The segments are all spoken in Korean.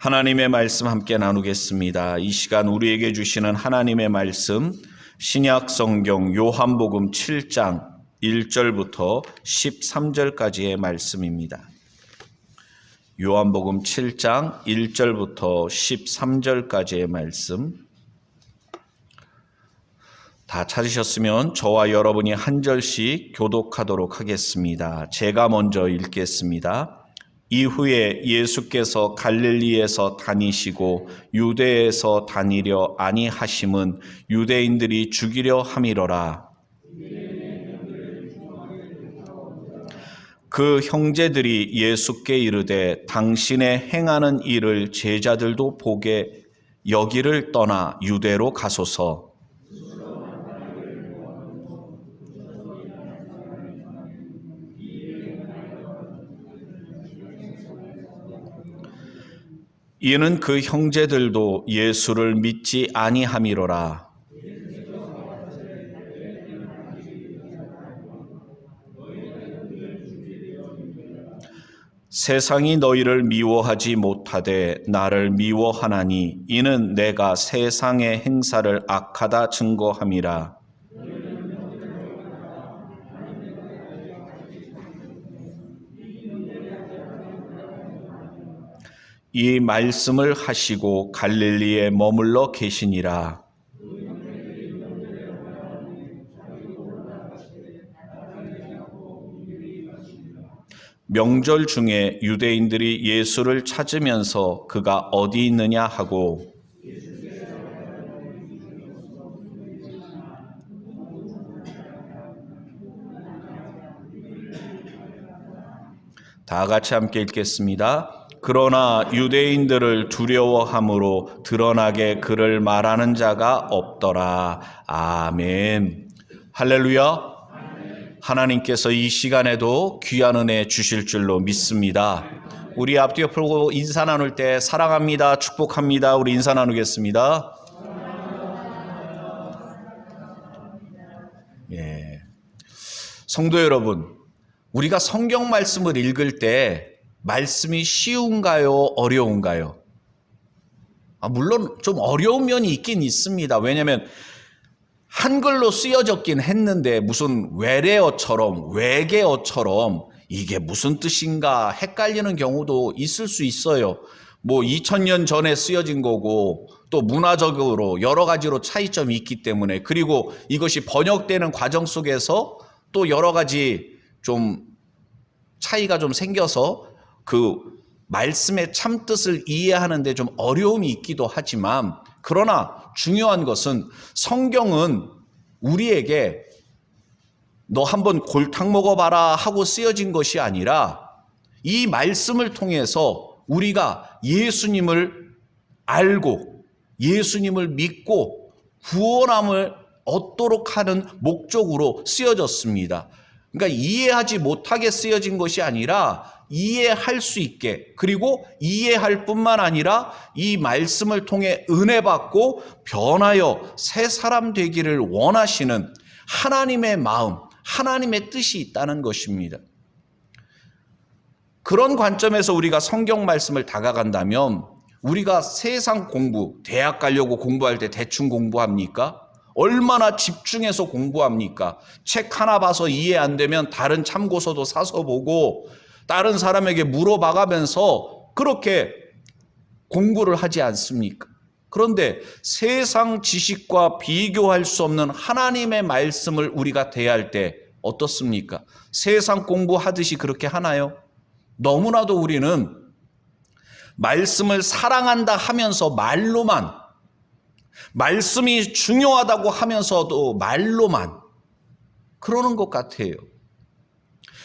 하나님의 말씀 함께 나누겠습니다. 이 시간 우리에게 주시는 하나님의 말씀 신약 성경 요한복음 7장 1절부터 13절까지의 말씀입니다. 요한복음 7장 1절부터 13절까지의 말씀 다 찾으셨으면 저와 여러분이 한 절씩 교독하도록 하겠습니다. 제가 먼저 읽겠습니다. 이후에 예수께서 갈릴리에서 다니시고 유대에서 다니려 아니하심은 유대인들이 죽이려 함이로라. 그 형제들이 예수께 이르되 당신의 행하는 일을 제자들도 보게 여기를 떠나 유대로 가소서. 이는 그 형제들도 예수를 믿지 아니함이로라. 세상이 너희를 미워하지 못하되 나를 미워하나니 이는 내가 세상의 행사를 악하다 증거함이라. 이 말씀을 하시고 갈릴리에 머물러 계시니라. 명절 중에 유대인들이 예수를 찾으면서 그가 어디 있느냐 하고 다 같이 함께 읽겠습니다. 그러나 유대인들을 두려워함으로 드러나게 그를 말하는 자가 없더라. 아멘. 할렐루야. 하나님께서 이 시간에도 귀한 은혜 주실 줄로 믿습니다. 우리 앞뒤 풀고 인사 나눌 때 사랑합니다, 축복합니다. 우리 인사 나누겠습니다. 예. 성도 여러분, 우리가 성경 말씀을 읽을 때 말씀이 쉬운가요? 어려운가요? 물론 좀 어려운 면이 있긴 있습니다. 왜냐하면 한글로 쓰여졌긴 했는데 무슨 외래어처럼 외계어처럼 이게 무슨 뜻인가 헷갈리는 경우도 있을 수 있어요. 2000년 전에 쓰여진 거고 또 문화적으로 여러 가지로 차이점이 있기 때문에 그리고 이것이 번역되는 과정 속에서 또 여러 가지 좀 차이가 좀 생겨서 그 말씀의 참뜻을 이해하는데 좀 어려움이 있기도 하지만 그러나 중요한 것은 성경은 우리에게 너 한번 골탕 먹어봐라 하고 쓰여진 것이 아니라 이 말씀을 통해서 우리가 예수님을 알고 예수님을 믿고 구원함을 얻도록 하는 목적으로 쓰여졌습니다. 그러니까 이해하지 못하게 쓰여진 것이 아니라 이해할 수 있게 그리고 이해할 뿐만 아니라 이 말씀을 통해 은혜 받고 변하여 새 사람 되기를 원하시는 하나님의 마음, 하나님의 뜻이 있다는 것입니다. 그런 관점에서 우리가 성경 말씀을 다가간다면 우리가 세상 공부, 대학 가려고 공부할 때 대충 공부합니까? 얼마나 집중해서 공부합니까? 책 하나 봐서 이해 안 되면 다른 참고서도 사서 보고 다른 사람에게 물어봐가면서 그렇게 공부를 하지 않습니까? 그런데 세상 지식과 비교할 수 없는 하나님의 말씀을 우리가 대할 때 어떻습니까? 세상 공부하듯이 그렇게 하나요? 너무나도 우리는 말씀을 사랑한다 하면서 말로만 말씀이 중요하다고 하면서도 말로만 그러는 것 같아요.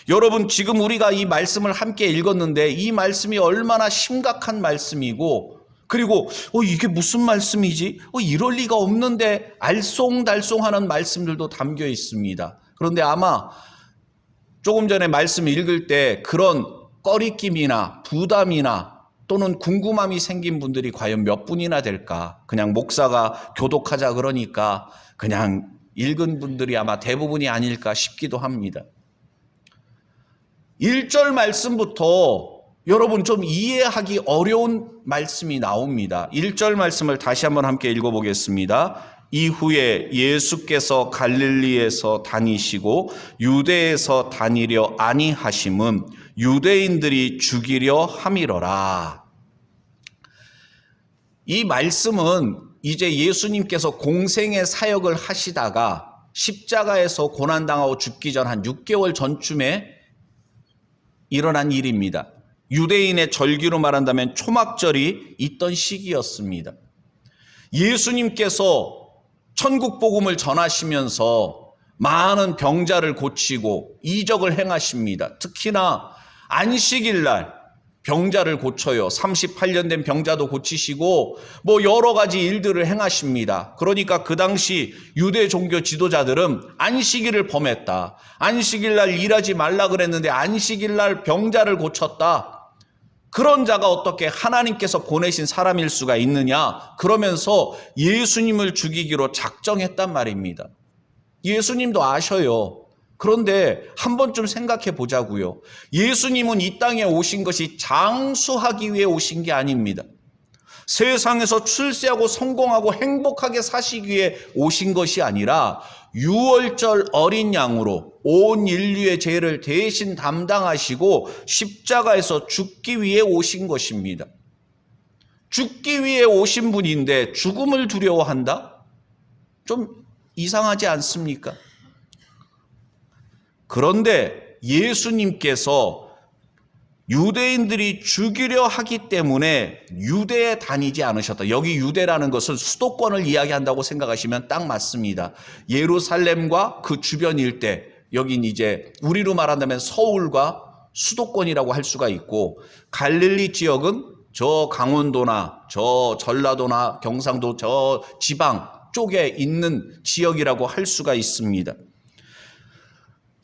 여러분 지금 우리가 이 말씀을 함께 읽었는데 이 말씀이 얼마나 심각한 말씀이고 그리고 이게 무슨 말씀이지? 이럴 리가 없는데 알쏭달쏭하는 말씀들도 담겨 있습니다. 그런데 아마 조금 전에 말씀 읽을 때 그런 꺼리낌이나 부담이나 또는 궁금함이 생긴 분들이 과연 몇 분이나 될까? 그냥 목사가 교독하자 그러니까 그냥 읽은 분들이 아마 대부분이 아닐까 싶기도 합니다. 1절 말씀부터 여러분 좀 이해하기 어려운 말씀이 나옵니다. 1절 말씀을 다시 한번 함께 읽어보겠습니다. 이후에 예수께서 갈릴리에서 다니시고 유대에서 다니려 아니하심은 유대인들이 죽이려 함이러라. 이 말씀은 이제 예수님께서 공생의 사역을 하시다가 십자가에서 고난당하고 죽기 전 한 6개월 전쯤에 일어난 일입니다. 유대인의 절기로 말한다면 초막절이 있던 시기였습니다. 예수님께서 천국 복음을 전하시면서 많은 병자를 고치고 이적을 행하십니다. 특히나 안식일 날 병자를 고쳐요. 38년 된 병자도 고치시고 뭐 여러 가지 일들을 행하십니다. 그러니까 그 당시 유대 종교 지도자들은 안식일을 범했다. 안식일 날 일하지 말라 그랬는데 안식일 날 병자를 고쳤다. 그런 자가 어떻게 하나님께서 보내신 사람일 수가 있느냐? 그러면서 예수님을 죽이기로 작정했단 말입니다. 예수님도 아셔요. 그런데 한 번쯤 생각해 보자고요. 예수님은 이 땅에 오신 것이 장수하기 위해 오신 게 아닙니다. 세상에서 출세하고 성공하고 행복하게 사시기 위해 오신 것이 아니라 유월절 어린 양으로 온 인류의 죄를 대신 담당하시고 십자가에서 죽기 위해 오신 것입니다. 죽기 위해 오신 분인데 죽음을 두려워한다? 좀 이상하지 않습니까? 그런데 예수님께서 유대인들이 죽이려 하기 때문에 유대에 다니지 않으셨다. 여기 유대라는 것은 수도권을 이야기한다고 생각하시면 딱 맞습니다. 예루살렘과 그 주변 일대, 여긴 이제 우리로 말한다면 서울과 수도권이라고 할 수가 있고, 갈릴리 지역은 저 강원도나 저 전라도나 경상도 저 지방 쪽에 있는 지역이라고 할 수가 있습니다.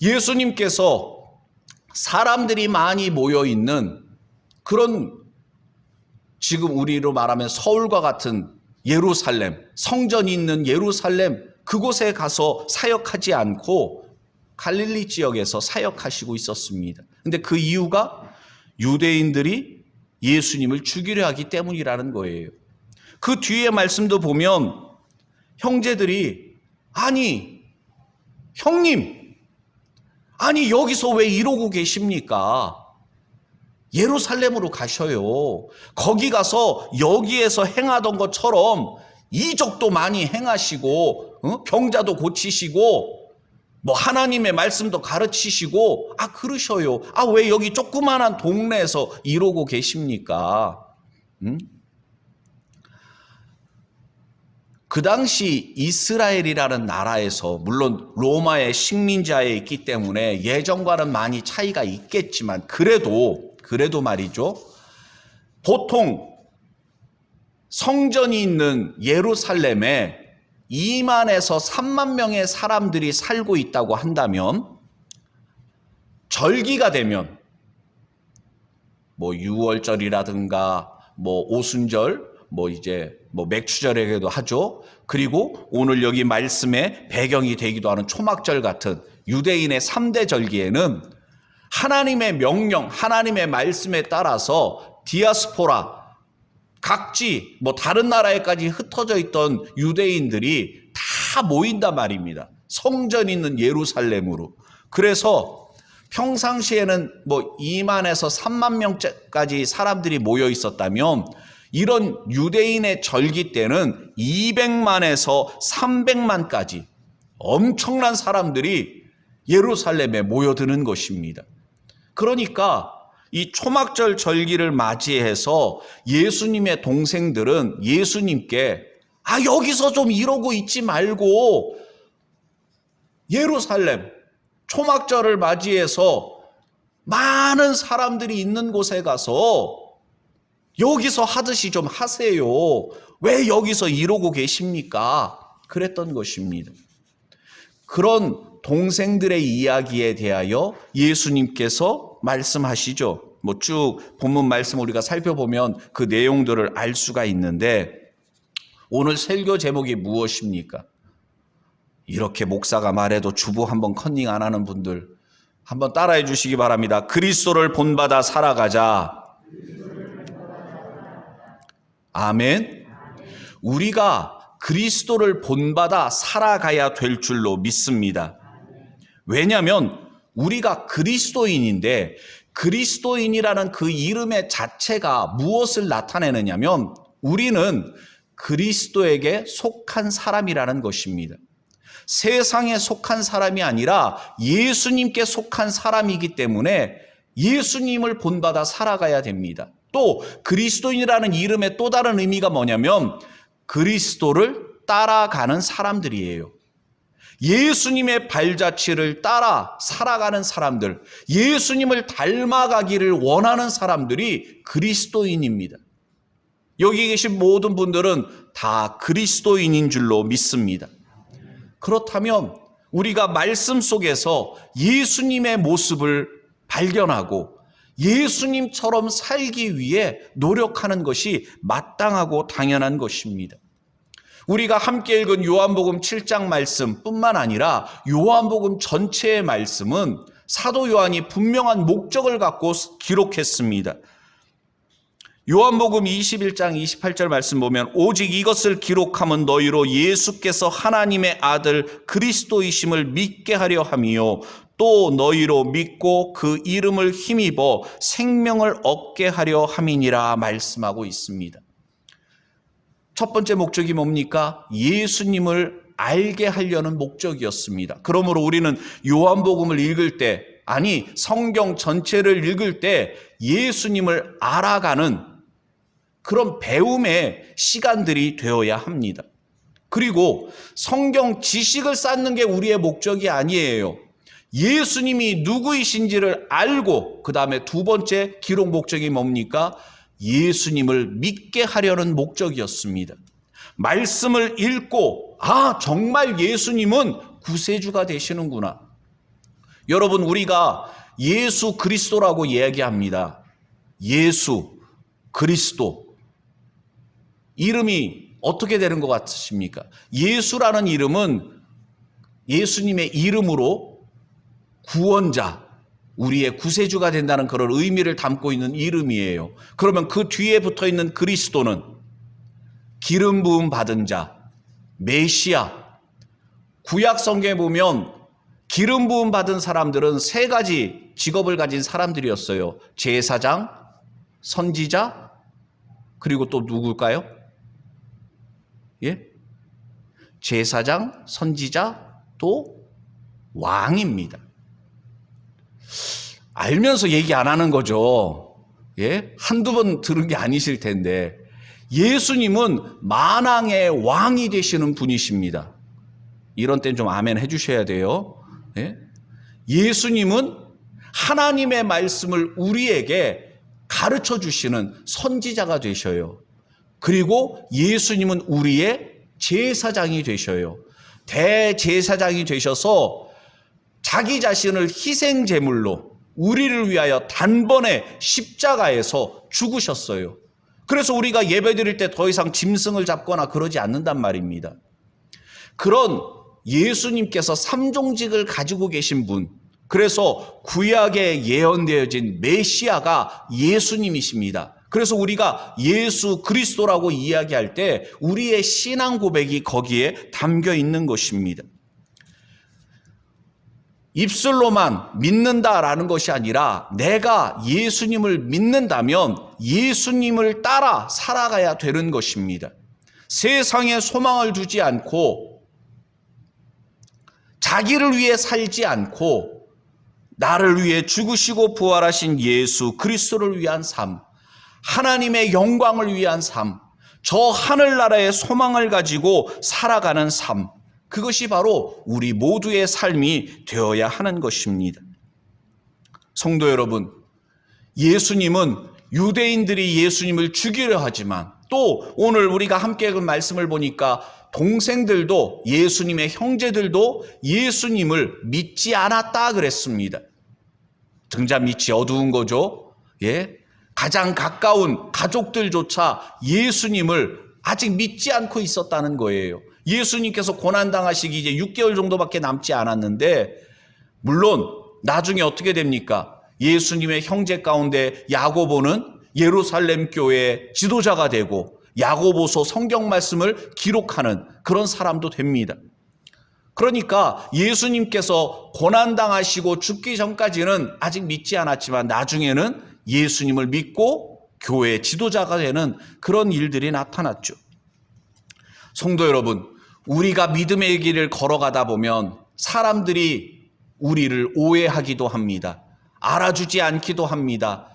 예수님께서 사람들이 많이 모여 있는 그런, 지금 우리로 말하면 서울과 같은 예루살렘, 성전이 있는 예루살렘, 그곳에 가서 사역하지 않고 갈릴리 지역에서 사역하시고 있었습니다. 근데 그 이유가 유대인들이 예수님을 죽이려 하기 때문이라는 거예요. 그 뒤에 말씀도 보면 형제들이, 아니 형님, 아니 여기서 왜 이러고 계십니까? 예루살렘으로 가셔요. 거기 가서 여기에서 행하던 것처럼 이적도 많이 행하시고 병자도 고치시고 뭐 하나님의 말씀도 가르치시고 그러셔요. 왜 여기 조그마한 동네에서 이러고 계십니까? 그 당시 이스라엘이라는 나라에서, 물론 로마의 식민지하에 있기 때문에 예전과는 많이 차이가 있겠지만 그래도 말이죠. 보통 성전이 있는 예루살렘에 2만에서 3만 명의 사람들이 살고 있다고 한다면, 절기가 되면 뭐 유월절이라든가 뭐 오순절, 뭐 맥추절에도 하죠. 그리고 오늘 여기 말씀의 배경이 되기도 하는 초막절 같은 유대인의 3대 절기에는 하나님의 명령, 하나님의 말씀에 따라서 디아스포라, 각지 뭐 다른 나라에까지 흩어져 있던 유대인들이 다 모인단 말입니다. 성전 있는 예루살렘으로. 그래서 평상시에는 뭐 2만에서 3만 명까지 사람들이 모여 있었다면, 이런 유대인의 절기 때는 200만에서 300만까지 엄청난 사람들이 예루살렘에 모여드는 것입니다. 그러니까 이 초막절 절기를 맞이해서 예수님의 동생들은 예수님께 여기서 좀 이러고 있지 말고 예루살렘 초막절을 맞이해서 많은 사람들이 있는 곳에 가서 여기서 하듯이 좀 하세요. 왜 여기서 이러고 계십니까? 그랬던 것입니다. 그런 동생들의 이야기에 대하여 예수님께서 말씀하시죠. 뭐 쭉 본문 말씀 우리가 살펴보면 그 내용들을 알 수가 있는데, 오늘 설교 제목이 무엇입니까? 이렇게 목사가 말해도 주보 한번 컨닝 안 하는 분들 한번 따라해 주시기 바랍니다. 그리스도를 본받아 살아가자. 아멘. 우리가 그리스도를 본받아 살아가야 될 줄로 믿습니다. 왜냐하면 우리가 그리스도인인데 그리스도인이라는 그 이름의 자체가 무엇을 나타내느냐면 우리는 그리스도에게 속한 사람이라는 것입니다. 세상에 속한 사람이 아니라 예수님께 속한 사람이기 때문에 예수님을 본받아 살아가야 됩니다. 또 그리스도인이라는 이름의 또 다른 의미가 뭐냐면 그리스도를 따라가는 사람들이에요. 예수님의 발자취를 따라 살아가는 사람들, 예수님을 닮아가기를 원하는 사람들이 그리스도인입니다. 여기 계신 모든 분들은 다 그리스도인인 줄로 믿습니다. 그렇다면 우리가 말씀 속에서 예수님의 모습을 발견하고 예수님처럼 살기 위해 노력하는 것이 마땅하고 당연한 것입니다. 우리가 함께 읽은 요한복음 7장 말씀뿐만 아니라 요한복음 전체의 말씀은 사도 요한이 분명한 목적을 갖고 기록했습니다. 요한복음 21장 28절 말씀 보면 오직 이것을 기록함은 너희로 예수께서 하나님의 아들 그리스도이심을 믿게 하려 함이요 또 너희로 믿고 그 이름을 힘입어 생명을 얻게 하려 함이니라 말씀하고 있습니다. 첫 번째 목적이 뭡니까? 예수님을 알게 하려는 목적이었습니다. 그러므로 우리는 요한복음을 읽을 때, 아니 성경 전체를 읽을 때 예수님을 알아가는 그런 배움의 시간들이 되어야 합니다. 그리고 성경 지식을 쌓는 게 우리의 목적이 아니에요. 예수님이 누구이신지를 알고 그 다음에 두 번째 기록 목적이 뭡니까? 예수님을 믿게 하려는 목적이었습니다. 말씀을 읽고 정말 예수님은 구세주가 되시는구나. 여러분 우리가 예수 그리스도라고 이야기합니다. 예수 그리스도 이름이 어떻게 되는 것 같으십니까? 예수라는 이름은 예수님의 이름으로 구원자, 우리의 구세주가 된다는 그런 의미를 담고 있는 이름이에요. 그러면 그 뒤에 붙어 있는 그리스도는 기름 부음 받은 자, 메시아. 구약 성경에 보면 기름 부음 받은 사람들은 세 가지 직업을 가진 사람들이었어요. 제사장, 선지자, 그리고 또 누굴까요? 예? 제사장, 선지자, 또 왕입니다. 알면서 얘기 안 하는 거죠. 예? 한두 번 들은 게 아니실 텐데 예수님은 만왕의 왕이 되시는 분이십니다. 이런 때는 좀 아멘 해주셔야 돼요. 예? 예수님은 하나님의 말씀을 우리에게 가르쳐 주시는 선지자가 되셔요. 그리고 예수님은 우리의 제사장이 되셔요. 대제사장이 되셔서 자기 자신을 희생제물로 우리를 위하여 단번에 십자가에서 죽으셨어요. 그래서 우리가 예배드릴 때 더 이상 짐승을 잡거나 그러지 않는단 말입니다. 그런 예수님께서 삼종직을 가지고 계신 분, 그래서 구약에 예언되어진 메시아가 예수님이십니다. 그래서 우리가 예수 그리스도라고 이야기할 때 우리의 신앙 고백이 거기에 담겨 있는 것입니다. 입술로만 믿는다라는 것이 아니라 내가 예수님을 믿는다면 예수님을 따라 살아가야 되는 것입니다. 세상에 소망을 두지 않고 자기를 위해 살지 않고 나를 위해 죽으시고 부활하신 예수 그리스도를 위한 삶, 하나님의 영광을 위한 삶, 저 하늘나라의 소망을 가지고 살아가는 삶, 그것이 바로 우리 모두의 삶이 되어야 하는 것입니다. 성도 여러분, 예수님은 유대인들이 예수님을 죽이려 하지만 또 오늘 우리가 함께 읽은 말씀을 보니까 동생들도 예수님의 형제들도 예수님을 믿지 않았다 그랬습니다. 등잔 밑이 어두운 거죠. 예? 가장 가까운 가족들조차 예수님을 아직 믿지 않고 있었다는 거예요. 예수님께서 고난당하시기 이제 6개월 정도밖에 남지 않았는데 물론 나중에 어떻게 됩니까? 예수님의 형제 가운데 야고보는 예루살렘 교회의 지도자가 되고 야고보서 성경 말씀을 기록하는 그런 사람도 됩니다. 그러니까 예수님께서 고난당하시고 죽기 전까지는 아직 믿지 않았지만 나중에는 예수님을 믿고 교회의 지도자가 되는 그런 일들이 나타났죠. 성도 여러분, 우리가 믿음의 길을 걸어가다 보면 사람들이 우리를 오해하기도 합니다. 알아주지 않기도 합니다.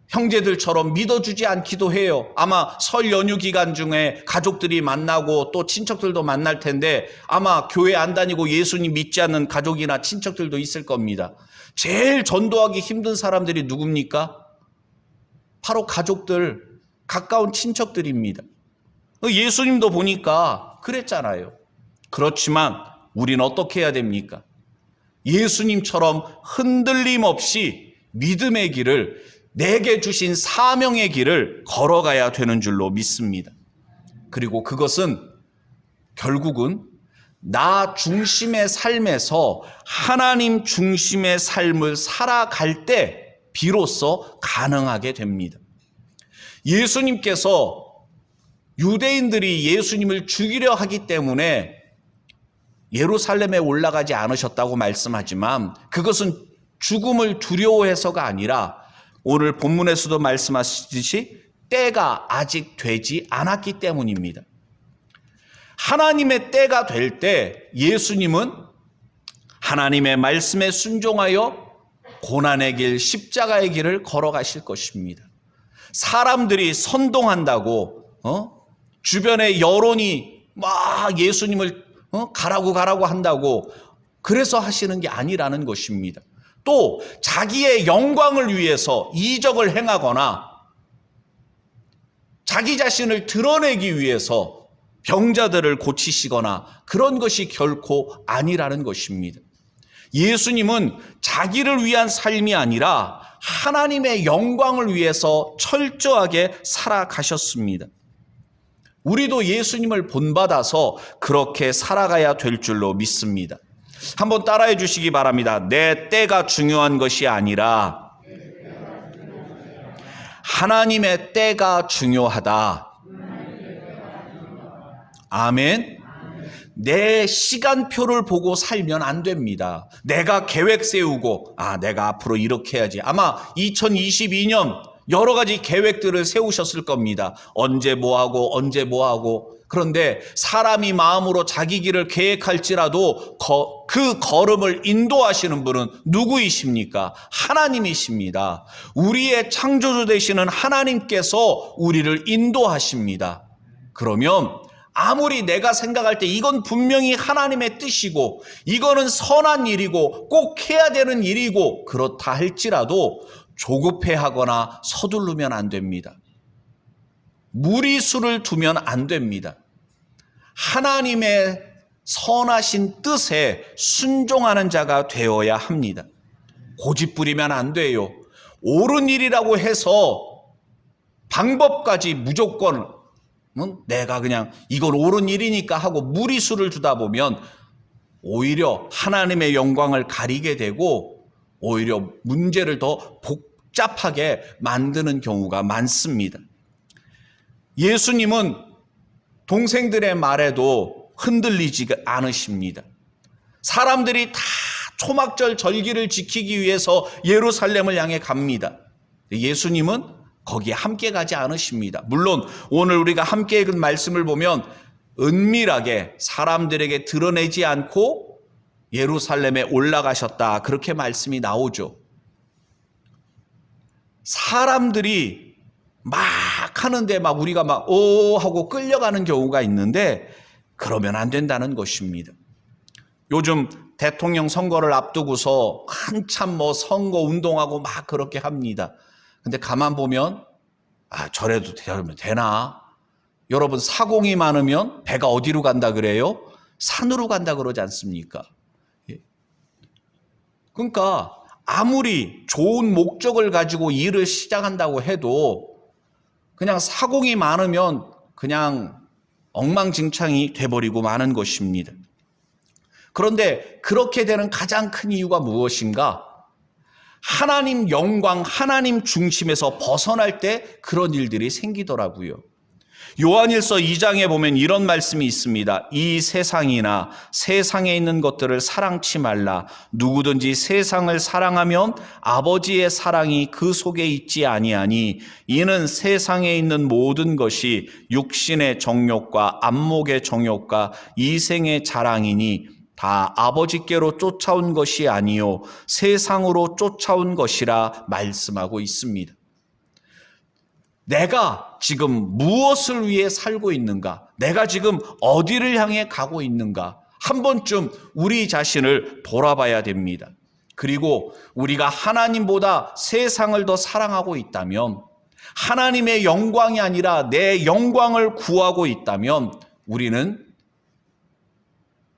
형제들처럼 믿어주지 않기도 해요. 아마 설 연휴 기간 중에 가족들이 만나고 또 친척들도 만날 텐데 아마 교회 안 다니고 예수님 믿지 않는 가족이나 친척들도 있을 겁니다. 제일 전도하기 힘든 사람들이 누굽니까? 바로 가족들, 가까운 친척들입니다. 예수님도 보니까 그랬잖아요. 그렇지만 우리는 어떻게 해야 됩니까? 예수님처럼 흔들림 없이 믿음의 길을, 내게 주신 사명의 길을 걸어가야 되는 줄로 믿습니다. 그리고 그것은 결국은 나 중심의 삶에서 하나님 중심의 삶을 살아갈 때 비로소 가능하게 됩니다. 예수님께서 유대인들이 예수님을 죽이려 하기 때문에 예루살렘에 올라가지 않으셨다고 말씀하지만 그것은 죽음을 두려워해서가 아니라 오늘 본문에서도 말씀하시듯이 때가 아직 되지 않았기 때문입니다. 하나님의 때가 될 때 예수님은 하나님의 말씀에 순종하여 고난의 길, 십자가의 길을 걸어가실 것입니다. 사람들이 선동한다고 주변의 여론이 막 예수님을 가라고 한다고 그래서 하시는 게 아니라는 것입니다. 또 자기의 영광을 위해서 이적을 행하거나 자기 자신을 드러내기 위해서 병자들을 고치시거나 그런 것이 결코 아니라는 것입니다. 예수님은 자기를 위한 삶이 아니라 하나님의 영광을 위해서 철저하게 살아가셨습니다. 우리도 예수님을 본받아서 그렇게 살아가야 될 줄로 믿습니다. 한번 따라해 주시기 바랍니다. 내 때가 중요한 것이 아니라 하나님의 때가 중요하다. 아멘. 내 시간표를 보고 살면 안 됩니다. 내가 계획 세우고 내가 앞으로 이렇게 해야지. 아마 2022년 여러 가지 계획들을 세우셨을 겁니다. 언제 뭐하고 언제 뭐하고. 그런데 사람이 마음으로 자기 길을 계획할지라도 그 걸음을 인도하시는 분은 누구이십니까? 하나님이십니다. 우리의 창조주 되시는 하나님께서 우리를 인도하십니다. 그러면 아무리 내가 생각할 때 이건 분명히 하나님의 뜻이고 이거는 선한 일이고 꼭 해야 되는 일이고 그렇다 할지라도 조급해하거나 서두르면 안 됩니다. 무리수를 두면 안 됩니다. 하나님의 선하신 뜻에 순종하는 자가 되어야 합니다. 고집 부리면 안 돼요. 옳은 일이라고 해서 방법까지 무조건 내가 그냥 이건 옳은 일이니까 하고 무리수를 두다 보면 오히려 하나님의 영광을 가리게 되고 오히려 문제를 더 복잡하게 만드는 경우가 많습니다. 예수님은 동생들의 말에도 흔들리지 않으십니다. 사람들이 다 초막절 절기를 지키기 위해서 예루살렘을 향해 갑니다. 예수님은 거기에 함께 가지 않으십니다. 물론 오늘 우리가 함께 읽은 말씀을 보면 은밀하게 사람들에게 드러내지 않고 예루살렘에 올라가셨다. 그렇게 말씀이 나오죠. 사람들이 막 하는데 막 우리가 막 오 하고 끌려가는 경우가 있는데 그러면 안 된다는 것입니다. 요즘 대통령 선거를 앞두고서 한참 선거 운동하고 막 그렇게 합니다. 근데 가만 보면 저래도 되나? 여러분 사공이 많으면 배가 어디로 간다 그래요? 산으로 간다 그러지 않습니까? 그러니까 아무리 좋은 목적을 가지고 일을 시작한다고 해도 그냥 사공이 많으면 그냥 엉망진창이 돼버리고 마는 것입니다. 그런데 그렇게 되는 가장 큰 이유가 무엇인가? 하나님 영광, 하나님 중심에서 벗어날 때 그런 일들이 생기더라고요. 요한일서 2장에 보면 이런 말씀이 있습니다. 이 세상이나 세상에 있는 것들을 사랑치 말라. 누구든지 세상을 사랑하면 아버지의 사랑이 그 속에 있지 아니하니 이는 세상에 있는 모든 것이 육신의 정욕과 안목의 정욕과 이생의 자랑이니 다 아버지께로 쫓아온 것이 아니요 세상으로 쫓아온 것이라 말씀하고 있습니다. 내가 지금 무엇을 위해 살고 있는가? 내가 지금 어디를 향해 가고 있는가? 한 번쯤 우리 자신을 돌아봐야 됩니다. 그리고 우리가 하나님보다 세상을 더 사랑하고 있다면, 하나님의 영광이 아니라 내 영광을 구하고 있다면 우리는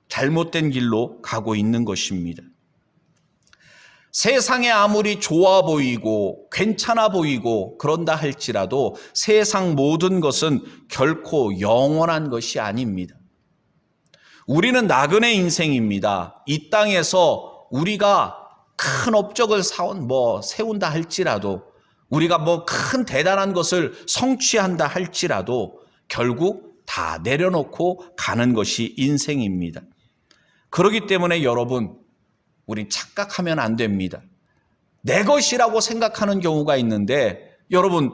잘못된 길로 가고 있는 것입니다. 세상에 아무리 좋아 보이고 괜찮아 보이고 그런다 할지라도 세상 모든 것은 결코 영원한 것이 아닙니다. 우리는 나그네 인생입니다. 이 땅에서 우리가 큰 업적을 세운다 할지라도, 우리가 큰 대단한 것을 성취한다 할지라도 결국 다 내려놓고 가는 것이 인생입니다. 그렇기 때문에 여러분, 우린 착각하면 안 됩니다. 내 것이라고 생각하는 경우가 있는데 여러분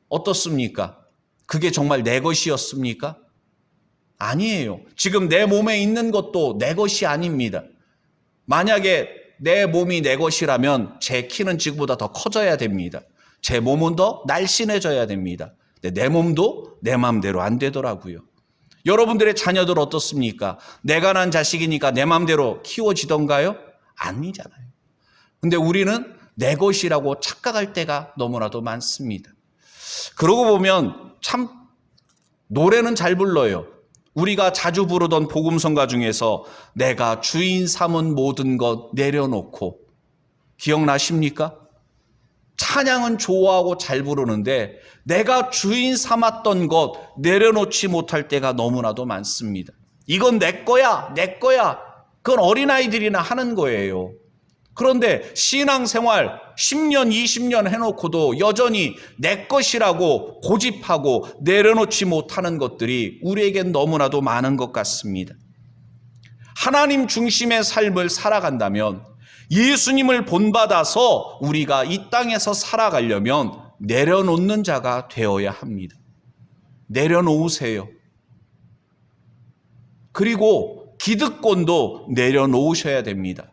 어떻습니까? 그게 정말 내 것이었습니까? 아니에요. 지금 내 몸에 있는 것도 내 것이 아닙니다. 만약에 내 몸이 내 것이라면 제 키는 지금보다 더 커져야 됩니다. 제 몸은 더 날씬해져야 됩니다. 근데 내 몸도 내 마음대로 안 되더라고요. 여러분들의 자녀들 어떻습니까? 내가 난 자식이니까 내 마음대로 키워지던가요? 아니잖아요. 근데 우리는 내 것이라고 착각할 때가 너무나도 많습니다. 그러고 보면 참 노래는 잘 불러요. 우리가 자주 부르던 복음성가 중에서 내가 주인 삼은 모든 것 내려놓고, 기억나십니까? 찬양은 좋아하고 잘 부르는데 내가 주인 삼았던 것 내려놓지 못할 때가 너무나도 많습니다. 이건 내 거야, 내 거야. 그건 어린아이들이나 하는 거예요. 그런데 신앙생활 10년, 20년 해놓고도 여전히 내 것이라고 고집하고 내려놓지 못하는 것들이 우리에겐 너무나도 많은 것 같습니다. 하나님 중심의 삶을 살아간다면, 예수님을 본받아서 우리가 이 땅에서 살아가려면 내려놓는 자가 되어야 합니다. 내려놓으세요. 그리고 기득권도 내려놓으셔야 됩니다.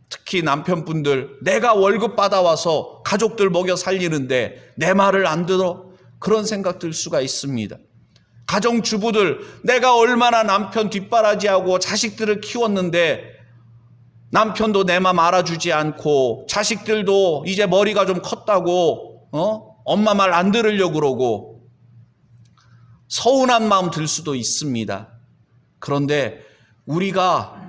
특히 남편분들, 내가 월급 받아와서 가족들 먹여 살리는데 내 말을 안 들어? 그런 생각 들 수가 있습니다. 가정주부들, 내가 얼마나 남편 뒷바라지하고 자식들을 키웠는데 남편도 내 맘 알아주지 않고 자식들도 이제 머리가 좀 컸다고 엄마 말 안 들으려고 그러고 서운한 마음 들 수도 있습니다. 그런데 우리가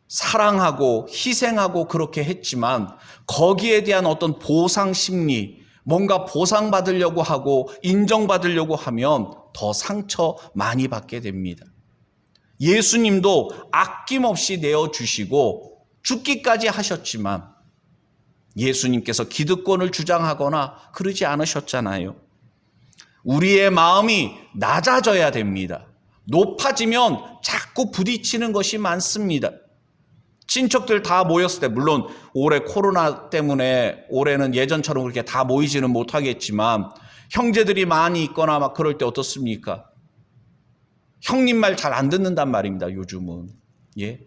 사랑하고 희생하고 그렇게 했지만 거기에 대한 어떤 보상 심리, 뭔가 보상받으려고 하고 인정받으려고 하면 더 상처 많이 받게 됩니다. 예수님도 아낌없이 내어주시고 죽기까지 하셨지만 예수님께서 기득권을 주장하거나 그러지 않으셨잖아요. 우리의 마음이 낮아져야 됩니다. 높아지면 자꾸 부딪히는 것이 많습니다. 친척들 다 모였을 때, 물론 올해 코로나 때문에 올해는 예전처럼 그렇게 다 모이지는 못하겠지만 형제들이 많이 있거나 막 그럴 때 어떻습니까? 형님 말 잘 안 듣는단 말입니다, 요즘은. 예.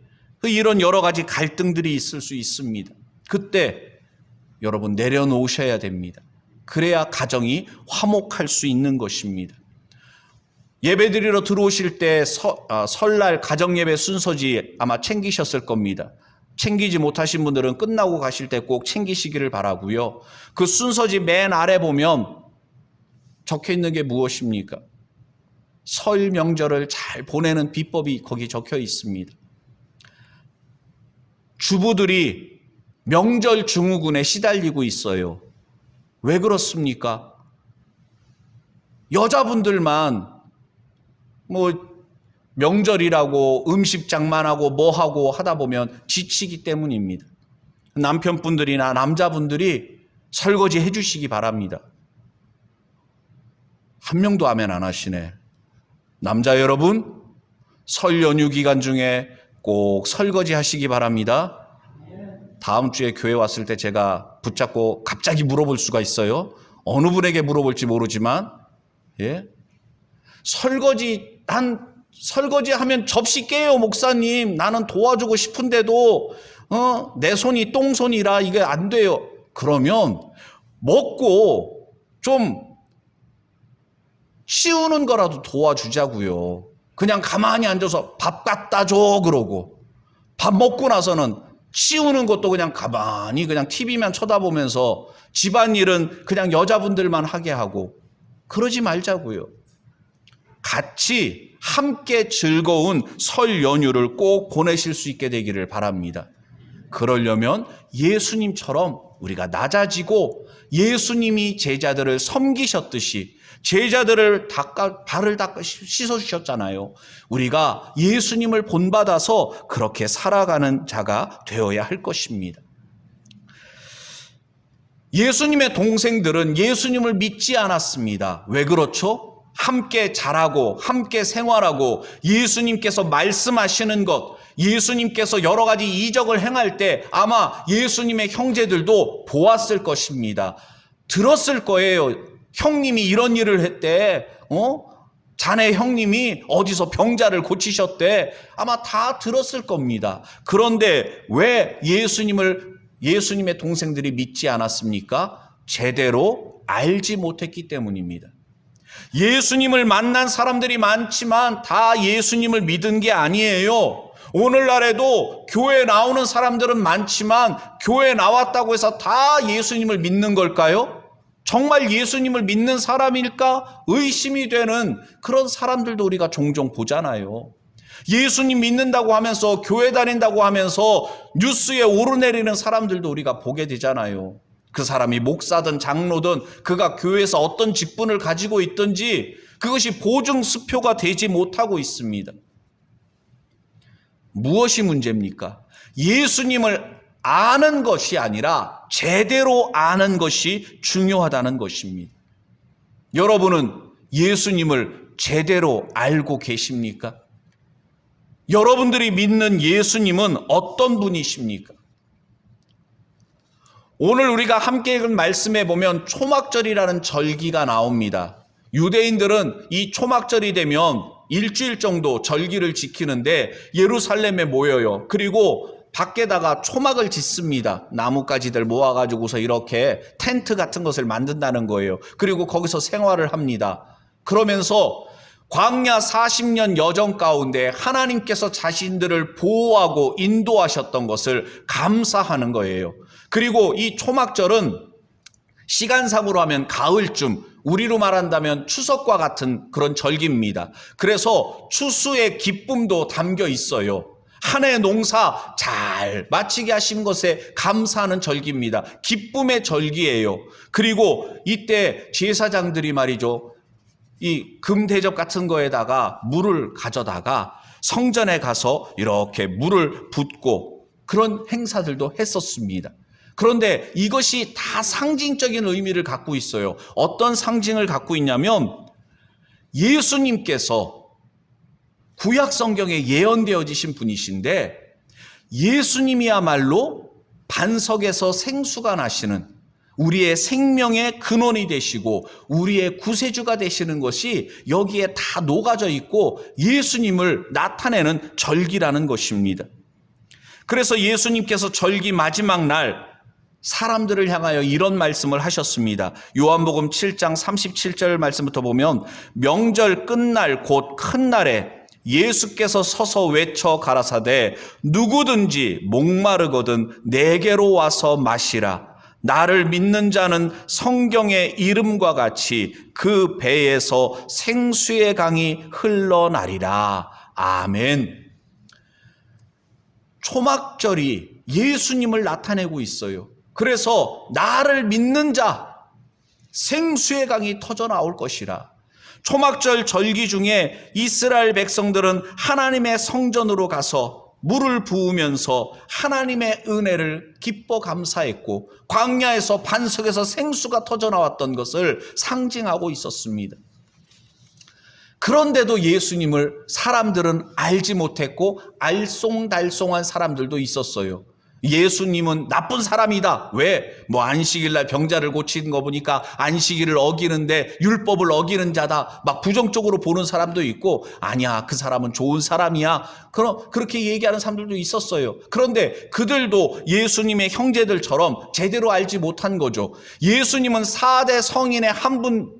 이런 여러 가지 갈등들이 있을 수 있습니다. 그때 여러분 내려놓으셔야 됩니다. 그래야 가정이 화목할 수 있는 것입니다. 예배드리러 들어오실 때 설날 가정예배 순서지 아마 챙기셨을 겁니다. 챙기지 못하신 분들은 끝나고 가실 때 꼭 챙기시기를 바라고요. 그 순서지 맨 아래 보면 적혀 있는 게 무엇입니까? 설 명절을 잘 보내는 비법이 거기 적혀 있습니다. 주부들이 명절 증후군에 시달리고 있어요. 왜 그렇습니까? 여자분들만 명절이라고 음식 장만하고 뭐하고 하다 보면 지치기 때문입니다. 남편분들이나 남자분들이 설거지 해주시기 바랍니다. 한 명도 아멘 안 하시네. 남자 여러분, 설 연휴 기간 중에 꼭 설거지 하시기 바랍니다. 다음 주에 교회 왔을 때 제가 붙잡고 갑자기 물어볼 수가 있어요. 어느 분에게 물어볼지 모르지만, 예? 설거지하면 접시 깨요, 목사님. 나는 도와주고 싶은데도, 내 손이 똥손이라 이게 안 돼요. 그러면 먹고 좀 치우는 거라도 도와주자고요. 그냥 가만히 앉아서 밥 갖다 줘 그러고, 밥 먹고 나서는 치우는 것도 그냥 가만히 그냥 TV만 쳐다보면서 집안일은 그냥 여자분들만 하게 하고, 그러지 말자고요. 같이 함께 즐거운 설 연휴를 꼭 보내실 수 있게 되기를 바랍니다. 그러려면 예수님처럼 우리가 낮아지고 예수님이 제자들을 섬기셨듯이 제자들을 발을 씻어주셨잖아요. 우리가 예수님을 본받아서 그렇게 살아가는 자가 되어야 할 것입니다. 예수님의 동생들은 예수님을 믿지 않았습니다. 왜 그렇죠? 함께 자라고 함께 생활하고 예수님께서 말씀하시는 것, 예수님께서 여러 가지 이적을 행할 때 아마 예수님의 형제들도 보았을 것입니다. 들었을 거예요. 형님이 이런 일을 했대. 자네 형님이 어디서 병자를 고치셨대. 아마 다 들었을 겁니다. 그런데 왜 예수님의 동생들이 믿지 않았습니까? 제대로 알지 못했기 때문입니다. 예수님을 만난 사람들이 많지만 다 예수님을 믿은 게 아니에요. 오늘날에도 교회 나오는 사람들은 많지만 교회 나왔다고 해서 다 예수님을 믿는 걸까요? 정말 예수님을 믿는 사람일까? 의심이 되는 그런 사람들도 우리가 종종 보잖아요. 예수님 믿는다고 하면서 교회 다닌다고 하면서 뉴스에 오르내리는 사람들도 우리가 보게 되잖아요. 그 사람이 목사든 장로든 그가 교회에서 어떤 직분을 가지고 있든지 그것이 보증수표가 되지 못하고 있습니다. 무엇이 문제입니까? 예수님을 아는 것이 아니라 제대로 아는 것이 중요하다는 것입니다. 여러분은 예수님을 제대로 알고 계십니까? 여러분들이 믿는 예수님은 어떤 분이십니까? 오늘 우리가 함께 읽은 말씀에 보면 초막절이라는 절기가 나옵니다. 유대인들은 이 초막절이 되면 일주일 정도 절기를 지키는데 예루살렘에 모여요. 그리고 밖에다가 초막을 짓습니다. 나뭇가지들 모아가지고서 이렇게 텐트 같은 것을 만든다는 거예요. 그리고 거기서 생활을 합니다. 그러면서 광야 40년 여정 가운데 하나님께서 자신들을 보호하고 인도하셨던 것을 감사하는 거예요. 그리고 이 초막절은 시간상으로 하면 가을쯤, 우리로 말한다면 추석과 같은 그런 절기입니다. 그래서 추수의 기쁨도 담겨 있어요. 한 해 농사 잘 마치게 하신 것에 감사하는 절기입니다. 기쁨의 절기예요. 그리고 이때 제사장들이 말이죠, 이 금대접 같은 거에다가 물을 가져다가 성전에 가서 이렇게 물을 붓고 그런 행사들도 했었습니다. 그런데 이것이 다 상징적인 의미를 갖고 있어요. 어떤 상징을 갖고 있냐면 예수님께서 구약 성경에 예언되어지신 분이신데 예수님이야말로 반석에서 생수가 나시는 우리의 생명의 근원이 되시고 우리의 구세주가 되시는 것이 여기에 다 녹아져 있고 예수님을 나타내는 절기라는 것입니다. 그래서 예수님께서 절기 마지막 날 사람들을 향하여 이런 말씀을 하셨습니다. 요한복음 7장 37절 말씀부터 보면 명절 끝날 곧 큰 날에 예수께서 서서 외쳐 가라사대 누구든지 목마르거든 내게로 와서 마시라. 나를 믿는 자는 성경의 이름과 같이 그 배에서 생수의 강이 흘러나리라. 아멘. 초막절이 예수님을 나타내고 있어요. 그래서 나를 믿는 자 생수의 강이 터져 나올 것이라. 초막절 절기 중에 이스라엘 백성들은 하나님의 성전으로 가서 물을 부으면서 하나님의 은혜를 기뻐 감사했고 광야에서 반석에서 생수가 터져나왔던 것을 상징하고 있었습니다. 그런데도 예수님을 사람들은 알지 못했고 알쏭달쏭한 사람들도 있었어요. 예수님은 나쁜 사람이다. 왜? 안식일날 병자를 고치는 거 보니까 안식일을 어기는데 율법을 어기는 자다. 막 부정적으로 보는 사람도 있고, 아니야, 그 사람은 좋은 사람이야. 그렇게 얘기하는 사람들도 있었어요. 그런데 그들도 예수님의 형제들처럼 제대로 알지 못한 거죠. 예수님은 4대 성인의 한 분,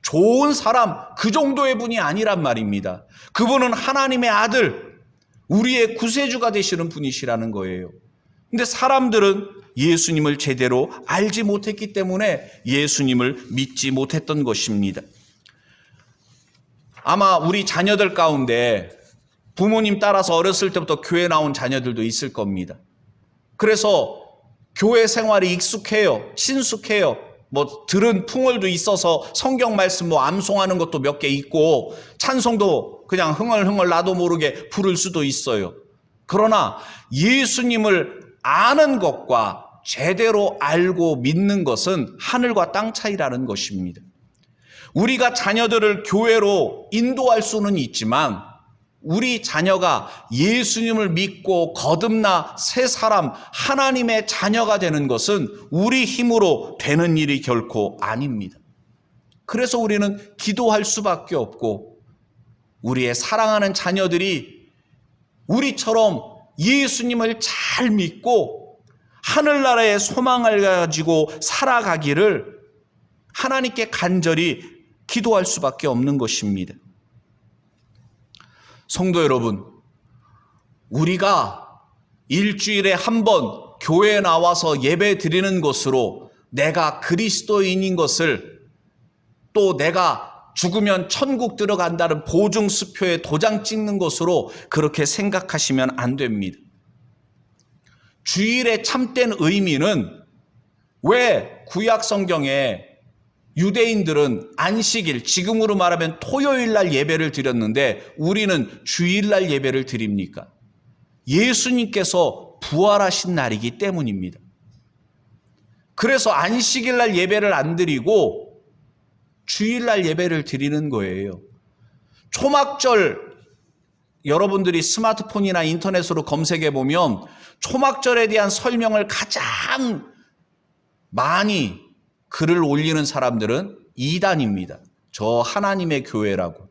좋은 사람, 그 정도의 분이 아니란 말입니다. 그분은 하나님의 아들, 우리의 구세주가 되시는 분이시라는 거예요. 근데 사람들은 예수님을 제대로 알지 못했기 때문에 예수님을 믿지 못했던 것입니다. 아마 우리 자녀들 가운데 부모님 따라서 어렸을 때부터 교회 나온 자녀들도 있을 겁니다. 그래서 교회 생활이 익숙해요. 친숙해요. 들은 풍월도 있어서 성경 말씀 암송하는 것도 몇 개 있고 찬송도 그냥 흥얼흥얼 나도 모르게 부를 수도 있어요. 그러나 예수님을 아는 것과 제대로 알고 믿는 것은 하늘과 땅 차이라는 것입니다. 우리가 자녀들을 교회로 인도할 수는 있지만 우리 자녀가 예수님을 믿고 거듭나 새 사람, 하나님의 자녀가 되는 것은 우리 힘으로 되는 일이 결코 아닙니다. 그래서 우리는 기도할 수밖에 없고 우리의 사랑하는 자녀들이 우리처럼 예수님을 잘 믿고 하늘나라의 소망을 가지고 살아가기를 하나님께 간절히 기도할 수밖에 없는 것입니다. 성도 여러분, 우리가 일주일에 한 번 교회에 나와서 예배 드리는 것으로 내가 그리스도인인 것을, 또 내가 죽으면 천국 들어간다는 보증수표에 도장 찍는 것으로 그렇게 생각하시면 안 됩니다. 주일의 참된 의미는, 왜 구약 성경에 유대인들은 안식일, 지금으로 말하면 토요일 날 예배를 드렸는데 우리는 주일날 예배를 드립니까? 예수님께서 부활하신 날이기 때문입니다. 그래서 안식일 날 예배를 안 드리고 주일날 예배를 드리는 거예요. 초막절, 여러분들이 스마트폰이나 인터넷으로 검색해 보면 초막절에 대한 설명을 가장 많이 글을 올리는 사람들은 이단입니다. 저 하나님의 교회라고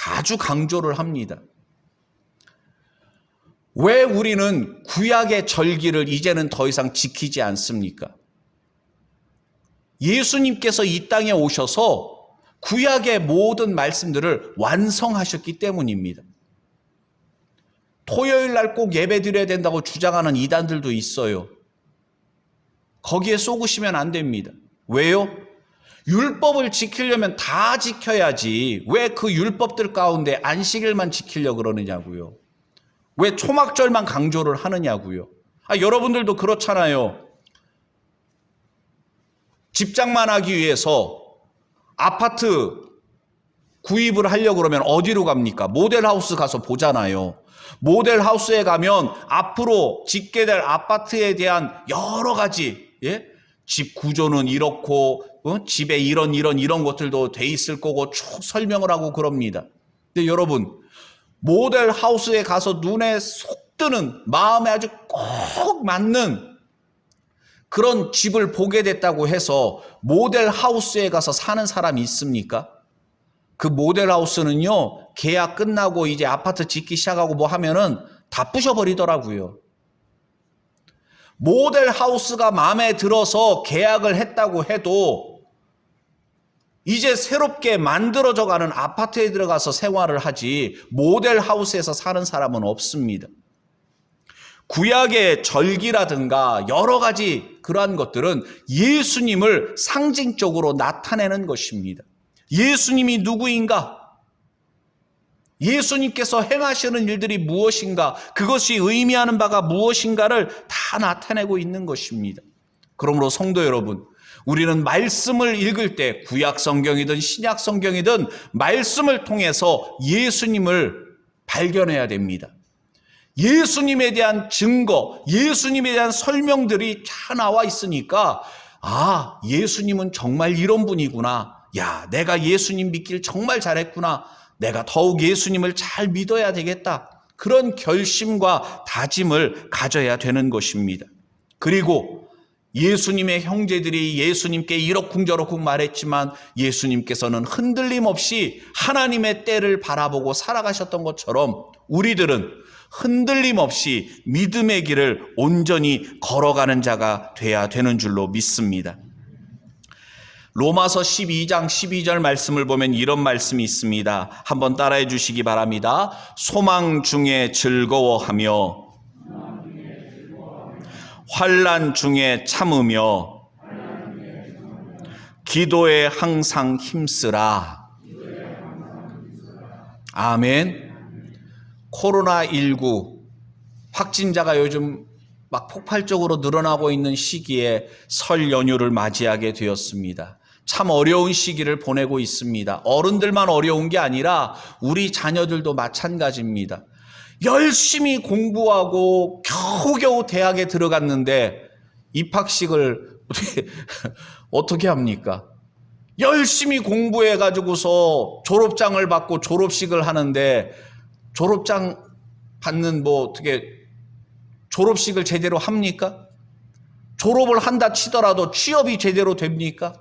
아주 강조를 합니다. 왜 우리는 구약의 절기를 이제는 더 이상 지키지 않습니까? 예수님께서 이 땅에 오셔서 구약의 모든 말씀들을 완성하셨기 때문입니다. 토요일 날 꼭 예배 드려야 된다고 주장하는 이단들도 있어요. 거기에 속으시면 안 됩니다. 왜요? 율법을 지키려면 다 지켜야지 왜 그 율법들 가운데 안식일만 지키려고 그러느냐고요. 왜 초막절만 강조를 하느냐고요. 여러분들도 그렇잖아요. 집장만 하기 위해서 아파트 구입을 하려고 그러면 어디로 갑니까? 모델하우스 가서 보잖아요. 모델하우스에 가면 앞으로 짓게 될 아파트에 대한 여러 가지, 집 구조는 이렇고 집에 이런 것들도 돼 있을 거고 쭉 설명을 하고 그럽니다. 근데 여러분, 모델하우스에 가서 눈에 쏙 드는, 마음에 아주 꼭 맞는 그런 집을 보게 됐다고 해서 모델하우스에 가서 사는 사람이 있습니까? 그 모델하우스는요, 계약 끝나고 이제 아파트 짓기 시작하고 뭐 하면은 다 부셔버리더라고요. 모델하우스가 마음에 들어서 계약을 했다고 해도 이제 새롭게 만들어져 가는 아파트에 들어가서 생활을 하지 모델하우스에서 사는 사람은 없습니다. 구약의 절기라든가 여러 가지 그러한 것들은 예수님을 상징적으로 나타내는 것입니다. 예수님이 누구인가? 예수님께서 행하시는 일들이 무엇인가? 그것이 의미하는 바가 무엇인가를 다 나타내고 있는 것입니다. 그러므로 성도 여러분, 우리는 말씀을 읽을 때 구약 성경이든 신약 성경이든 말씀을 통해서 예수님을 발견해야 됩니다. 예수님에 대한 증거, 예수님에 대한 설명들이 다 나와 있으니까 아, 예수님은 정말 이런 분이구나. 야, 내가 예수님 믿길 정말 잘했구나. 내가 더욱 예수님을 잘 믿어야 되겠다. 그런 결심과 다짐을 가져야 되는 것입니다. 그리고 예수님의 형제들이 예수님께 이러쿵저러쿵 말했지만 예수님께서는 흔들림 없이 하나님의 때를 바라보고 살아가셨던 것처럼 우리들은 흔들림 없이 믿음의 길을 온전히 걸어가는 자가 돼야 되는 줄로 믿습니다. 로마서 12장 12절 말씀을 보면 이런 말씀이 있습니다. 한번 따라해 주시기 바랍니다. 소망 중에 즐거워하며 환난 중에 참으며 기도에 항상 힘쓰라. 아멘. 코로나19 확진자가 요즘 막 폭발적으로 늘어나고 있는 시기에 설 연휴를 맞이하게 되었습니다. 참 어려운 시기를 보내고 있습니다. 어른들만 어려운 게 아니라 우리 자녀들도 마찬가지입니다. 열심히 공부하고 겨우겨우 대학에 들어갔는데 입학식을 어떻게 합니까? 열심히 공부해가지고서 졸업장을 받고 졸업식을 하는데 졸업장 받는 어떻게 졸업식을 제대로 합니까? 졸업을 한다 치더라도 취업이 제대로 됩니까?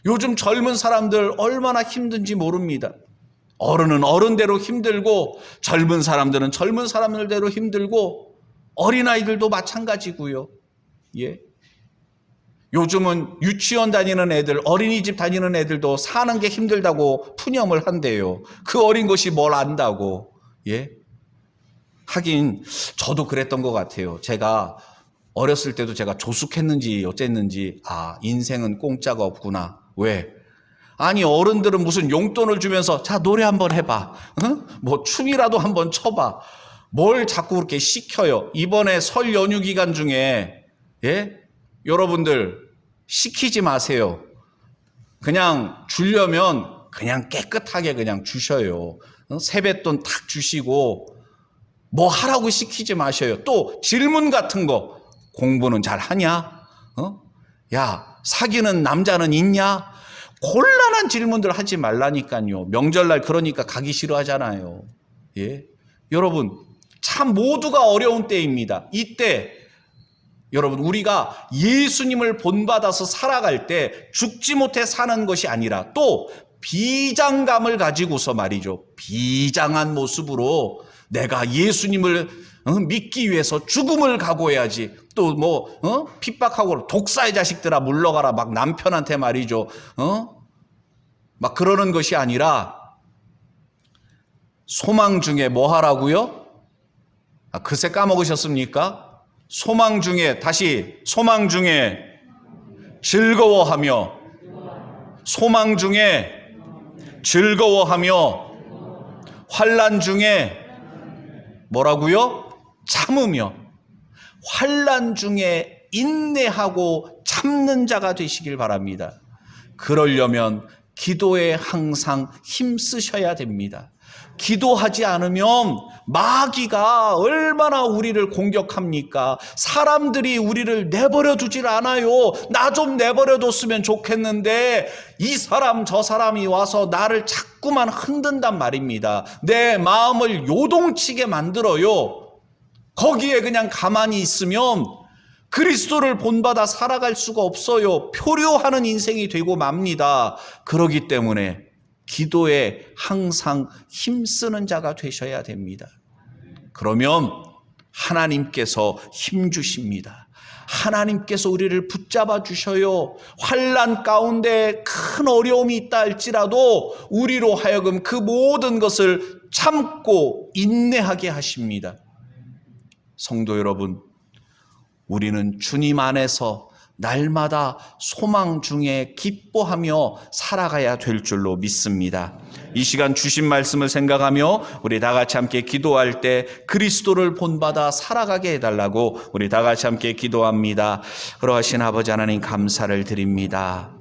요즘 젊은 사람들 얼마나 힘든지 모릅니다. 어른은 어른대로 힘들고 젊은 사람들은 젊은 사람들대로 힘들고 어린아이들도 마찬가지고요. 예. 요즘은 유치원 다니는 애들, 어린이집 다니는 애들도 사는 게 힘들다고 푸념을 한대요. 그 어린 것이 뭘 안다고. 예. 하긴 저도 그랬던 것 같아요. 제가 어렸을 때도 제가 조숙했는지 어쨌는지 인생은 공짜가 없구나. 왜? 아니 어른들은 무슨 용돈을 주면서 자 노래 한번 해봐. 응? 뭐 춤이라도 한번 춰봐. 뭘 자꾸 그렇게 시켜요. 이번에 설 연휴 기간 중에 여러분들 시키지 마세요. 그냥 주려면 그냥 깨끗하게 그냥 주셔요. 세뱃돈 탁 주시고 뭐 하라고 시키지 마셔요. 또 질문 같은 거 공부는 잘 하냐? 야 사귀는 남자는 있냐? 곤란한 질문들 하지 말라니까요. 명절날 그러니까 가기 싫어하잖아요. 예? 여러분 참 모두가 어려운 때입니다. 이때 여러분 우리가 예수님을 본받아서 살아갈 때 죽지 못해 사는 것이 아니라 또 비장감을 가지고서 말이죠. 비장한 모습으로 내가 예수님을 믿기 위해서 죽음을 각오해야지. 또 핍박하고 독사의 자식들아 물러가라 막 남편한테 말이죠. 막 그러는 것이 아니라 소망 중에 뭐 하라고요? 그새 까먹으셨습니까? 소망 중에 소망 중에 즐거워하며 소망 중에 즐거워하며 환난 중에 뭐라고요? 참으며 환난 중에 인내하고 참는 자가 되시길 바랍니다. 그러려면 기도에 항상 힘쓰셔야 됩니다. 기도하지 않으면 마귀가 얼마나 우리를 공격합니까? 사람들이 우리를 내버려 두질 않아요. 나 좀 내버려 뒀으면 좋겠는데 이 사람 저 사람이 와서 나를 자꾸만 흔든단 말입니다. 내 마음을 요동치게 만들어요. 거기에 그냥 가만히 있으면 그리스도를 본받아 살아갈 수가 없어요. 표류하는 인생이 되고 맙니다. 그렇기 때문에 기도에 항상 힘쓰는 자가 되셔야 됩니다. 그러면 하나님께서 힘 주십니다. 하나님께서 우리를 붙잡아 주셔요. 환난 가운데 큰 어려움이 있다 할지라도 우리로 하여금 그 모든 것을 참고 인내하게 하십니다. 성도 여러분, 우리는 주님 안에서 날마다 소망 중에 기뻐하며 살아가야 될 줄로 믿습니다. 이 시간 주신 말씀을 생각하며 우리 다 같이 함께 기도할 때 그리스도를 본받아 살아가게 해달라고 우리 다 같이 함께 기도합니다. 그러하신 아버지 하나님 감사를 드립니다.